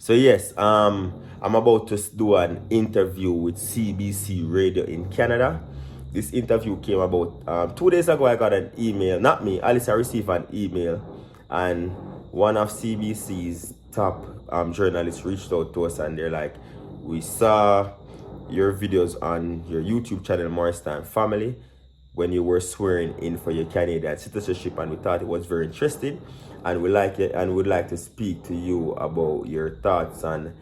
So yes, I'm about to do an interview with CBC Radio in Canada. This interview came about 2 days ago. I got an email, not me, Alice. I received an email, and one of CBC's top journalists reached out to us, and they're like, "We saw your videos on your YouTube channel, Morris Time Family, when you were swearing in for your Canadian citizenship, and we thought it was very interesting, and we like it, and would like to speak to you about your thoughts on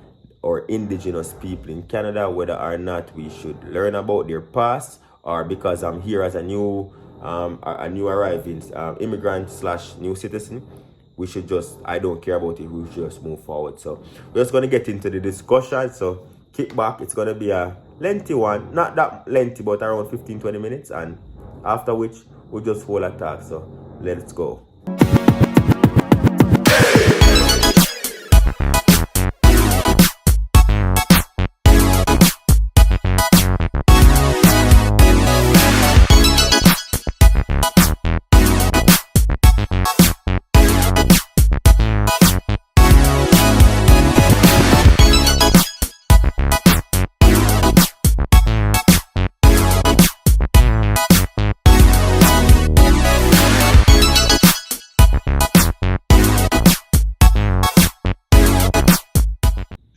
our indigenous people in Canada, whether or not we should learn about their past, or because I'm here as a new arriving immigrant slash new citizen, we should just, I don't care about it, we should just move forward." So we're just going to get into the discussion. So kick back. It's going to be a lengthy one, not that lengthy, but around 15-20 minutes, and after which we'll just hold a talk. So let's go.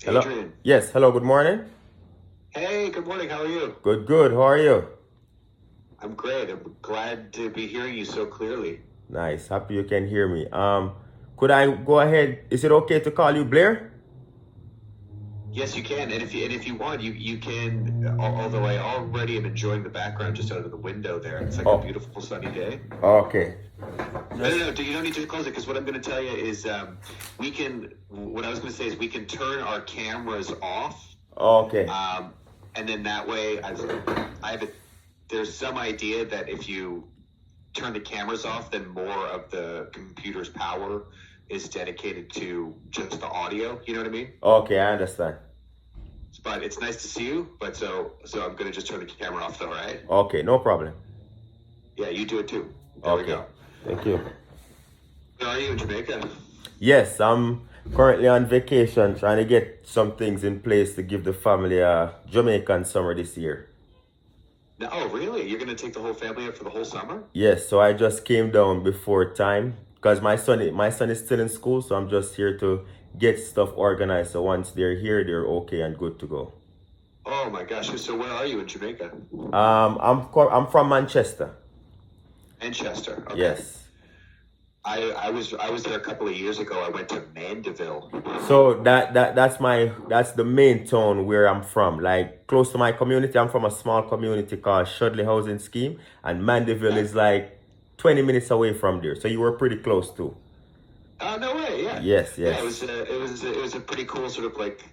Hello. Adrian. Yes, hello, good morning. Hey, good morning. How are you? Good. How are you? I'm great. I'm glad to be hearing you so clearly. Nice. Happy you can hear me. Could I go ahead? Is it okay to call you Blair? Yes, you can. And if you want, you can. Although I already am enjoying the background just out of the window there. It's like a beautiful sunny day. Okay. No. You don't need to close it, because what I'm going to tell you is we can. What I was going to say is we can turn our cameras off. Okay. And then that way, there's some idea that if you turn the cameras off, then more of the computer's power is dedicated to just the audio. You know what I mean? Okay, I understand. But it's nice to see you. But so I'm gonna just turn the camera off, though, right? Okay, no problem. Yeah, you do it too. There we go. Thank you. Where are you in Jamaica? Yes, I'm currently on vacation, trying to get some things in place to give the family a Jamaican summer this year. No, oh, really? You're gonna take the whole family up for the whole summer? Yes, so I just came down before time because my son is still in school, so I'm just here to get stuff organized. So once they're here, they're okay and good to go. Oh my gosh! So where are you in Jamaica? I'm from Manchester. Manchester. Okay. Yes. I was there a couple of years ago. I went to Mandeville. So that's the main town where I'm from. Like close to my community. I'm from a small community called Shudley Housing Scheme, and Mandeville is like 20 minutes away from there. So you were pretty close too. No way. Yeah. Yes. Yeah, it was a pretty cool sort of like,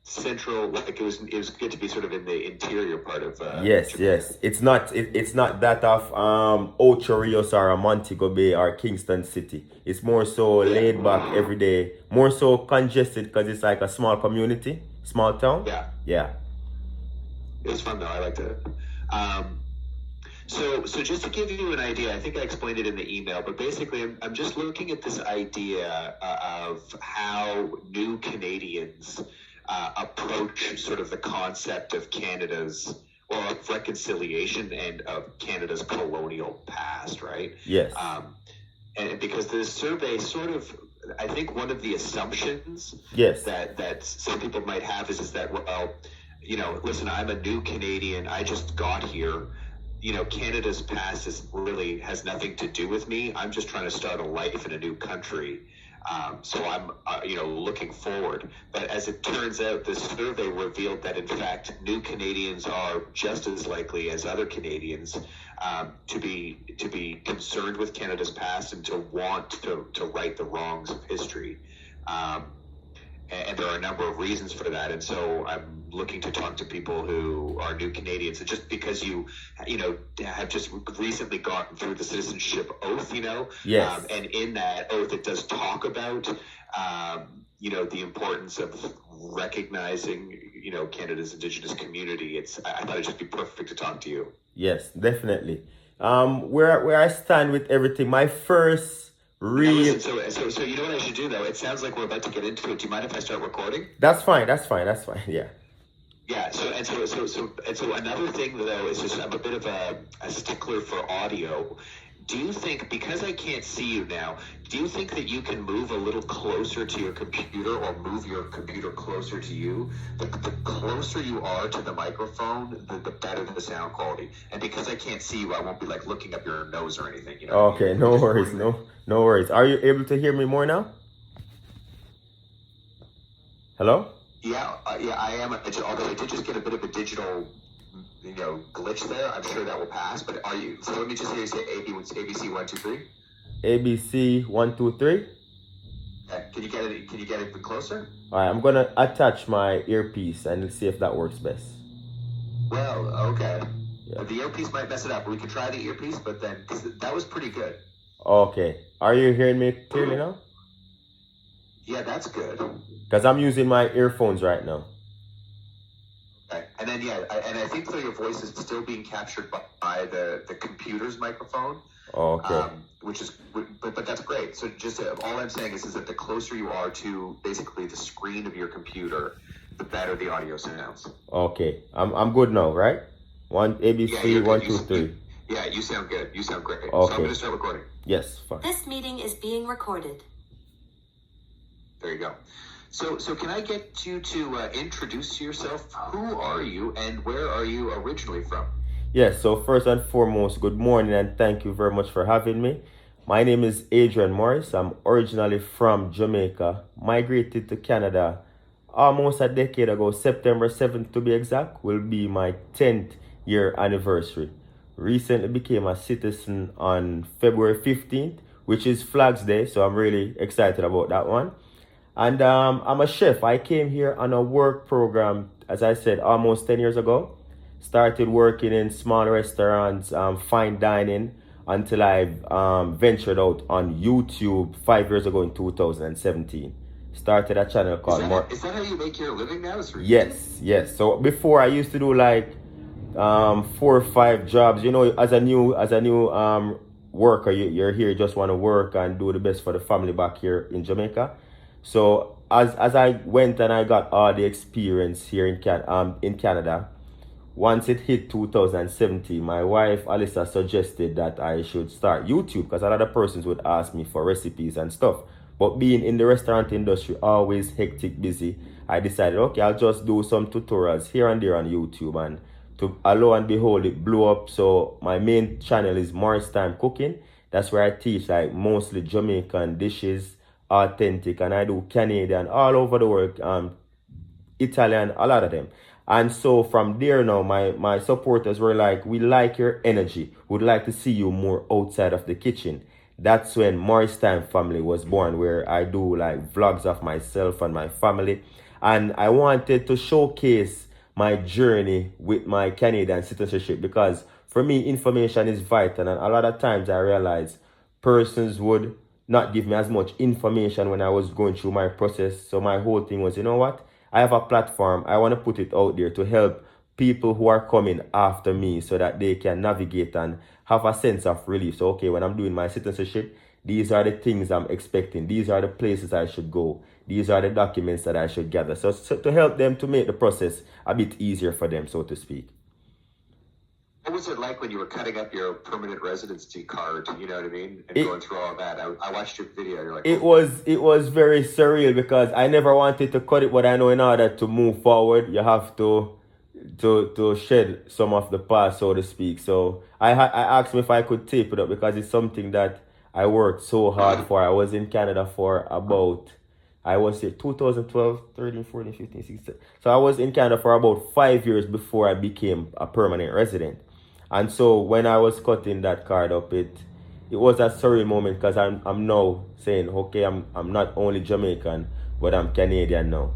central, like it was good to be sort of in the interior part of Yes. Jamaica. It's not that of Ocho Rios or a Montego Bay or Kingston City. It's more so laid back every day, more so congested because it's like a small community, small town. Yeah. Yeah. It was fun though. I liked it. So just to give you an idea, I think I explained it in the email, but basically I'm just looking at this idea of how new Canadians approach sort of the concept of Canada's, or of reconciliation and of Canada's colonial past, right? Yes. And because this survey sort of, I think one of the assumptions Yes. that some people might have is that, well, listen, I'm a new Canadian. I just got here. Canada's past has nothing to do with me. I'm just trying to start a life in a new country. So I'm, looking forward. But as it turns out, this survey revealed that, in fact, new Canadians are just as likely as other Canadians to be concerned with Canada's past and to want to right the wrongs of history. And there are a number of reasons for that. And so I'm looking to talk to people who are new Canadians. And just because you have just recently gone through the citizenship oath, Yes. and in that oath, it does talk about, the importance of recognizing, Canada's Indigenous community. I thought it'd just be perfect to talk to you. Yes, definitely. Where I stand with everything, my first Now Real. listen, so you know what I should do though? It sounds like we're about to get into it. Do you mind if I start recording? That's fine. That's fine. That's fine. Yeah. Yeah. So another thing though is just I'm a bit of a stickler for audio. Do you think, because I can't see you now, do you think that you can move a little closer to your computer or move your computer closer to you? The closer you are to the microphone, the better the sound quality. And because I can't see you, I won't be like looking up your nose or anything. You know what I Okay. mean? No Just worries. bring No worries. Are you able to hear me more now? Hello? Yeah, I am. Although I did just get a bit of a digital, glitch there. I'm sure that will pass. But are you? So let me just hear you say ABC 1 2 3. ABC 1 2 3. Can you get it? Can you get it closer? All right. I'm gonna attach my earpiece and see if that works best. Well, okay. Yeah. The earpiece might mess it up. We could try the earpiece, but then cause that was pretty good. Okay. Are you hearing me clearly now? Yeah, that's good. Because I'm using my earphones right now. Okay. And then I think that your voice is still being captured by the computer's microphone. Okay. But that's great. So just all I'm saying is that the closer you are to basically the screen of your computer, the better the audio sounds. Okay. I'm good now, right? ABC 1 2 3. Yeah, you sound good. You sound great. Okay. So I'm going to start recording. Yes, fine. This meeting is being recorded. There you go. So can I get you to introduce yourself? Who are you and where are you originally from? Yes, so first and foremost, good morning and thank you very much for having me. My name is Adrian Morris. I'm originally from Jamaica, migrated to Canada almost a decade ago. September 7th to be exact will be my 10th year anniversary. Recently became a citizen on February 15th, which is Flags Day, so I'm really excited about that one. And I'm a chef. I came here on a work program, as I said, almost 10 years ago. Started working in small restaurants, fine dining, until I ventured out on YouTube 5 years ago in 2017. Started a channel called Is that how you make your living now? Yes. So before I used to do like 4 or 5 jobs. You know, as a new worker, you're here, you just want to work and do the best for the family back here in Jamaica. So as I went and I got all the experience here in Canada, once it hit 2017, my wife Alyssa suggested that I should start YouTube because a lot of persons would ask me for recipes and stuff. But being in the restaurant industry, always hectic, busy, I decided, okay, I'll just do some tutorials here and there on YouTube, and to lo and behold, it blew up. So my main channel is Morris Time Cooking. That's where I teach like mostly Jamaican dishes, authentic, and I do Canadian, all over the world, Italian, a lot of them. And so from there now, my supporters were like, we like your energy, would like to see you more outside of the kitchen. That's when Morris Time Family was born, where I do like vlogs of myself and my family. And I wanted to showcase my journey with my Canadian citizenship, because for me, information is vital. And a lot of times I realized persons would not give me as much information when I was going through my process. So my whole thing was, you know what? I have a platform. I want to put it out there to help people who are coming after me so that they can navigate and have a sense of relief. So, okay, when I'm doing my citizenship, these are the things I'm expecting. These are the places I should go. These are the documents that I should gather. So to help them to make the process a bit easier for them, so to speak. What was it like when you were cutting up your permanent residency card? You know what I mean? And going through all that. I watched your video. You're like, it was very surreal because I never wanted to cut it, but I know in order to move forward, you have to shed some of the past, so to speak. So I asked him if I could tape it up because it's something that I worked so hard for. I was in Canada for about, I was in 2012, 13, 14, 15, 16. So I was in Canada for about 5 years before I became a permanent resident. And so when I was cutting that card up, it was a surreal moment because I'm now saying, okay, I'm not only Jamaican, but I'm Canadian now.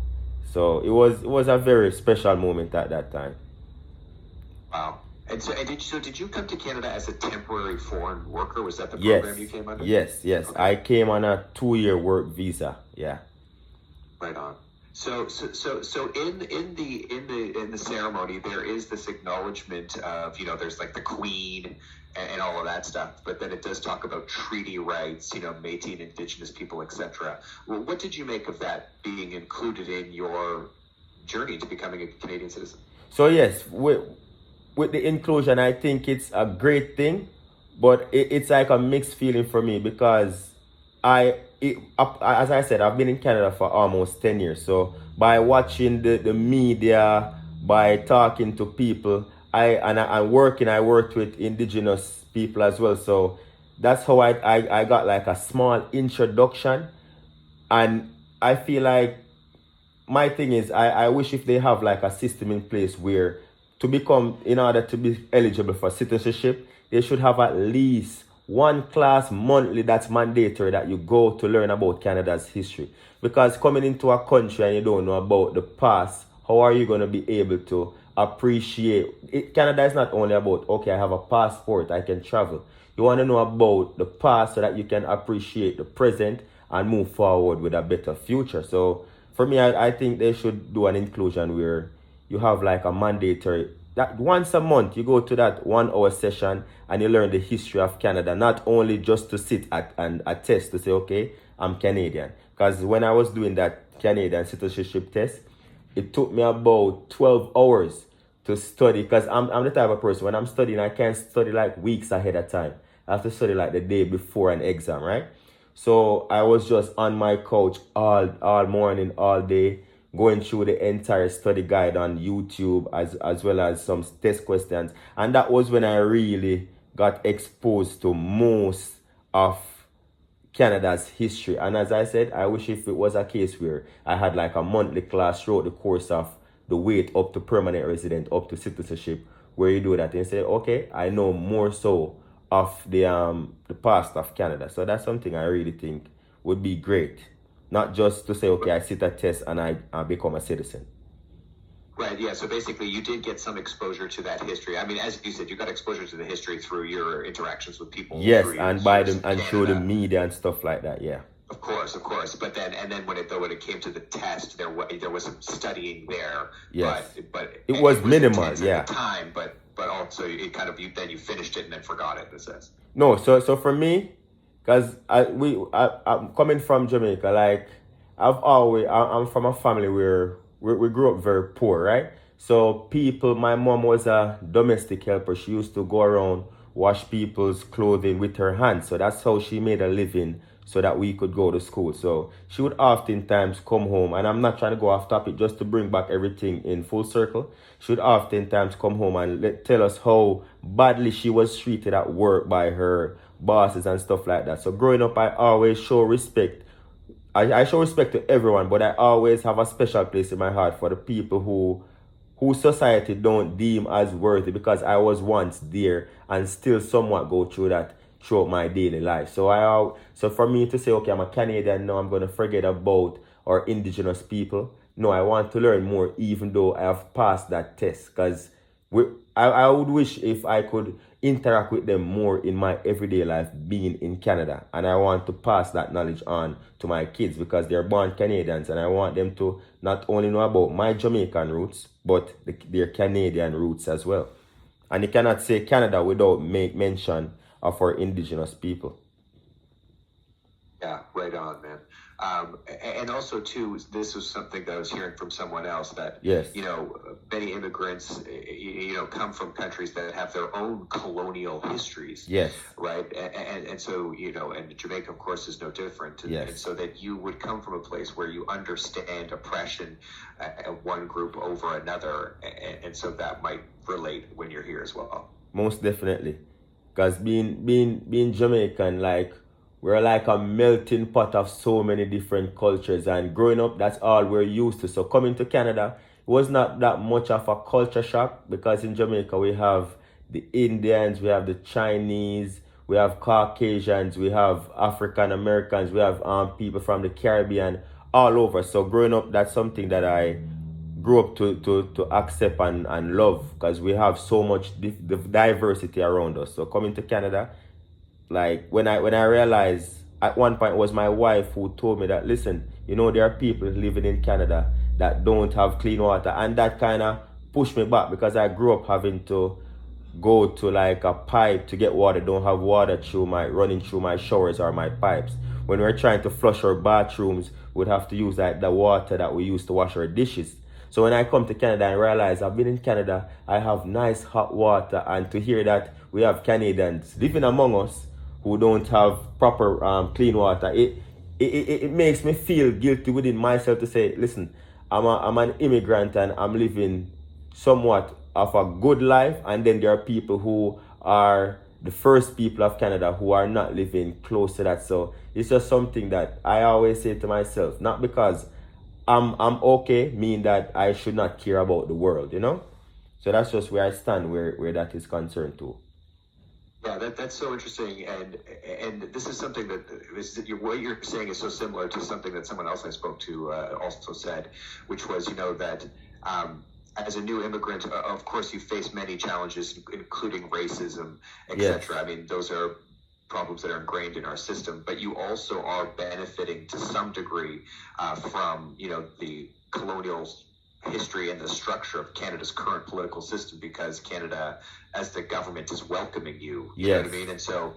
So it was a very special moment at that time. Wow. And so, did you come to Canada as a temporary foreign worker? Was that the program you came under? Yes. Okay. I came on a 2-year work visa. Yeah. Right on. So in the ceremony, there is this acknowledgement of, there's like the Queen and all of that stuff, but then it does talk about treaty rights, Métis and Indigenous people, etc. Well, what did you make of that being included in your journey to becoming a Canadian citizen? So yes, with the inclusion, I think it's a great thing, but it's like a mixed feeling for me because as I said, I've been in Canada for almost 10 years. So by watching the media, by talking to people, I worked with Indigenous people as well. So that's how I got like a small introduction. And I feel like my thing is I wish if they have like a system in place where in order to be eligible for citizenship, they should have at least one class monthly that's mandatory that you go to learn about Canada's history. Because coming into a country and you don't know about the past, how are you going to be able to appreciate it? Canada is not only about, okay, I have a passport, I can travel. You want to know about the past so that you can appreciate the present and move forward with a better future. So for me, I think they should do an inclusion where you have like a mandatory that once a month you go to that 1 hour session and you learn the history of Canada, not only just to sit and attest to say, okay, I'm Canadian. Because when I was doing that Canadian citizenship test, it took me about 12 hours to study because I'm the type of person when I'm studying, I can't study like weeks ahead of time. I have to study like the day before an exam, right? So I was just on my couch all morning, all day, going through the entire study guide on YouTube as well as some test questions. And that was when I really got exposed to most of Canada's history. And as I said, I wish if it was a case where I had like a monthly class throughout the course of the wait up to permanent resident, up to citizenship, where you do that and say, okay, I know more so of the past of Canada. So that's something I really think would be great. Not just to say, okay, I sit a test and I become a citizen. Right, yeah. So basically, you did get some exposure to that history. I mean, as you said, you got exposure to the history through your interactions with people. Yes, and by them and through the media and stuff like that. Yeah. Of course. But then when it came to the test, there was some studying there. Yes. But it was minimal. Yeah. At the time, but also it kind of you finished it and then forgot it. In a sense. No, so for me, because I'm coming from Jamaica, like I'm from a family where we grew up very poor, right? So my mom was a domestic helper. She used to go around wash people's clothing with her hands. So that's how she made a living so that we could go to school. So she would oftentimes come home, and I'm not trying to go off topic, just to bring back everything in full circle. She would oftentimes come home and tell us how badly she was treated at work by her bosses and stuff like that. So growing up, I always show respect. I show respect to everyone, but I always have a special place in my heart for the people who society don't deem as worthy, because I was once there and still somewhat go through that throughout my daily life. So for me to say, okay, I'm a Canadian now, I'm going to forget about our Indigenous people. No, I want to learn more, even though I have passed that test, because I would wish if I could interact with them more in my everyday life being in Canada. And I want to pass that knowledge on to my kids because they're born Canadians, and I want them to not only know about my Jamaican roots, but their Canadian roots as well. And you cannot say Canada without make mention of our Indigenous people. Yeah, right on, man. And also, too, this was something that I was hearing from someone else that, yes, many immigrants, come from countries that have their own colonial histories. Yes. Right. And so, and Jamaica, of course, is no different. Yes. And so that you would come from a place where you understand oppression of one group over another. And so that might relate when you're here as well. Most definitely. Because being Jamaican, like, we're like a melting pot of so many different cultures, and growing up, that's all we're used to. So coming to Canada, it was not that much of a culture shock, because in Jamaica we have the Indians, we have the Chinese, we have Caucasians, we have African Americans, we have people from the Caribbean, all over. So growing up, that's something that I grew up to accept and love, because we have so much diversity around us. So coming to Canada, like when I realized, at one point it was my wife who told me that, listen, there are people living in Canada that don't have clean water, and that kind of pushed me back because I grew up having to go to like a pipe to get water. Don't have water through my running through my showers or my pipes. When we're trying to flush our bathrooms, we'd have to use like the water that we use to wash our dishes. So when I come to Canada and realize I've been in Canada, I have nice hot water, and to hear that we have Canadians living among us who don't have proper clean water, it makes me feel guilty within myself to say, listen, I'm an immigrant and I'm living somewhat of a good life, and then there are people who are the first people of Canada who are not living close to that. So it's just something that I always say to myself, not because I'm okay, mean that I should not care about the world, you know? So that's just where I stand where that is concerned too. Yeah, that's so interesting, and this is something that what you're saying is so similar to something that someone else I spoke to also said, which was, you know, that as a new immigrant, of course, you face many challenges, including racism, etc. Yes. I mean, those are problems that are ingrained in our system, but you also are benefiting to some degree from, you know, the colonial history and the structure of Canada's current political system, because Canada, as the government, is welcoming you. You know what I mean? And so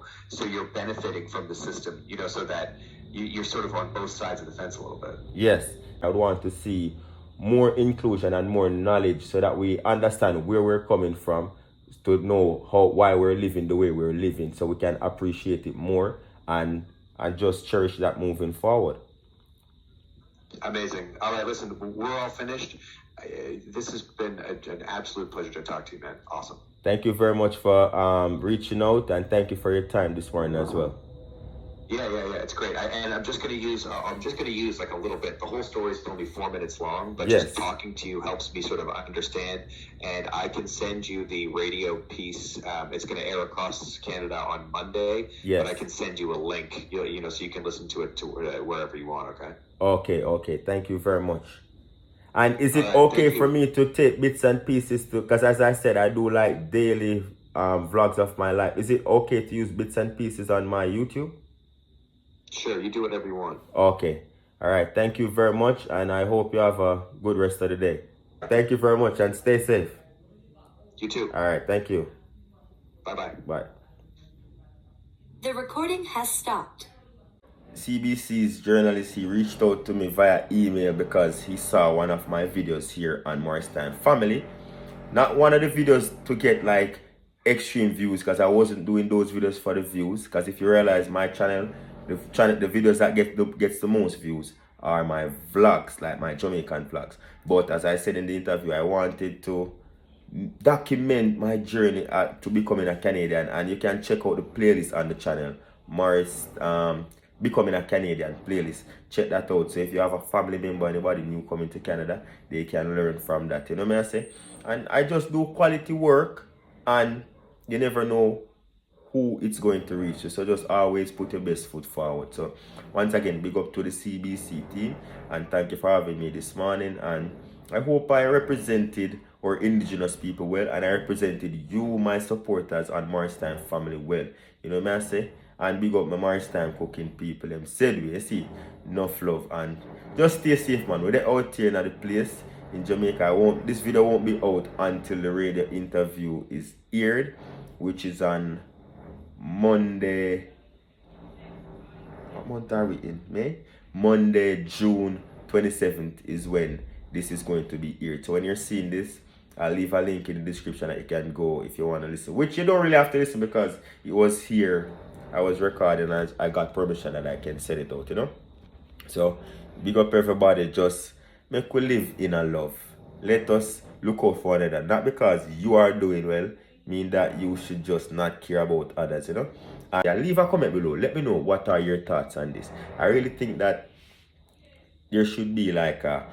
you're benefiting from the system, you know, so that you're sort of on both sides of the fence a little bit. Yes, I would want to see more inclusion and more knowledge so that we understand where we're coming from, to know why we're living the way we're living, so we can appreciate it more and just cherish that moving forward. Amazing. All right, listen, we're all finished. This has been an absolute pleasure to talk to you, man. Awesome. Thank you very much for reaching out, and thank you for your time this morning as well. Yeah, it's great. And I'm just gonna use like a little bit. The whole story is only 4 minutes long, but just talking to you helps me sort of understand. And I can send you the radio piece. It's gonna air across Canada on Monday. But I can send you a link, you know, so you can listen to it to wherever you want. Okay. Okay. Thank you very much. And is it okay for me to take bits and pieces to, because as I said, I do like daily vlogs of my life. Is it okay to use bits and pieces on my YouTube? Sure, you do whatever you want. Okay. All right. Thank you very much, and I hope you have a good rest of the day. Thank you very much, and stay safe. You too. All right. Thank you. Bye-bye. Bye. The recording has stopped. CBC's journalist, he reached out to me via email because he saw one of my videos here on Morristown Family. Not one of the videos to get like extreme views, because I wasn't doing those videos for the views. Because if you realize, my channel, the videos that gets the most views are my vlogs, like my Jamaican vlogs. But as I said in the interview, I wanted to document my journey to becoming a Canadian, and you can check out the playlist on the channel, Morris Becoming a Canadian playlist. Check that out. So if you have a family member, anybody new coming to Canada, they can learn from that. You know what I say? And I just do quality work, and you never know who it's going to reach. So just always put your best foot forward. So once again, big up to the CBC team, and thank you for having me this morning. And I hope I represented our Indigenous people well, and I represented you, my supporters, and Morristown Family well. You know what I say? And big up my Morristown cooking people. Them said we see enough love, and just stay safe, man. We're out here in the place in Jamaica. This video won't be out until the radio interview is aired, which is on Monday. What month are we in? May? Monday, June 27th is when this is going to be aired. So when you're seeing this, I'll leave a link in the description that you can go if you want to listen. Which you don't really have to listen, because it was here. I was recording and I got permission that I can send it out, you know. So big up everybody. Just make we live in a love. Let us look out for one another. Not because you are doing well mean that you should just not care about others, you know. And yeah, leave a comment below. Let me know what are your thoughts on this. I really think that there should be like a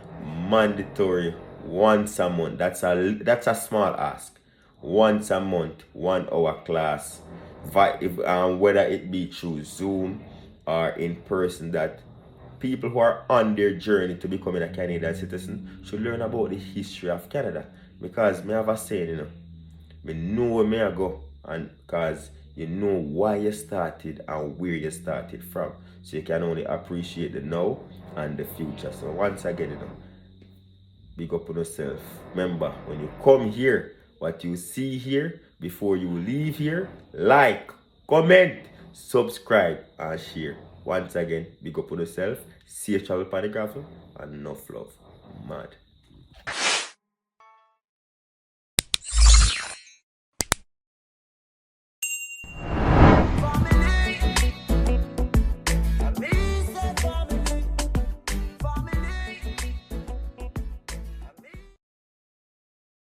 mandatory once a month. That's a small ask. Once a month, 1 hour class. Whether it be through Zoom or in person, that people who are on their journey to becoming a Canadian citizen should learn about the history of Canada. Because me have a saying, you know, me know where me I go, and because you know why you started and where you started from, so you can only appreciate the now and the future. So once again, you know, big up on yourself. Remember, when you come here, what you see here, before you leave here, like, comment, subscribe, and share. Once again, big up on yourself. Safe travel, Panic, and enough love. Mad.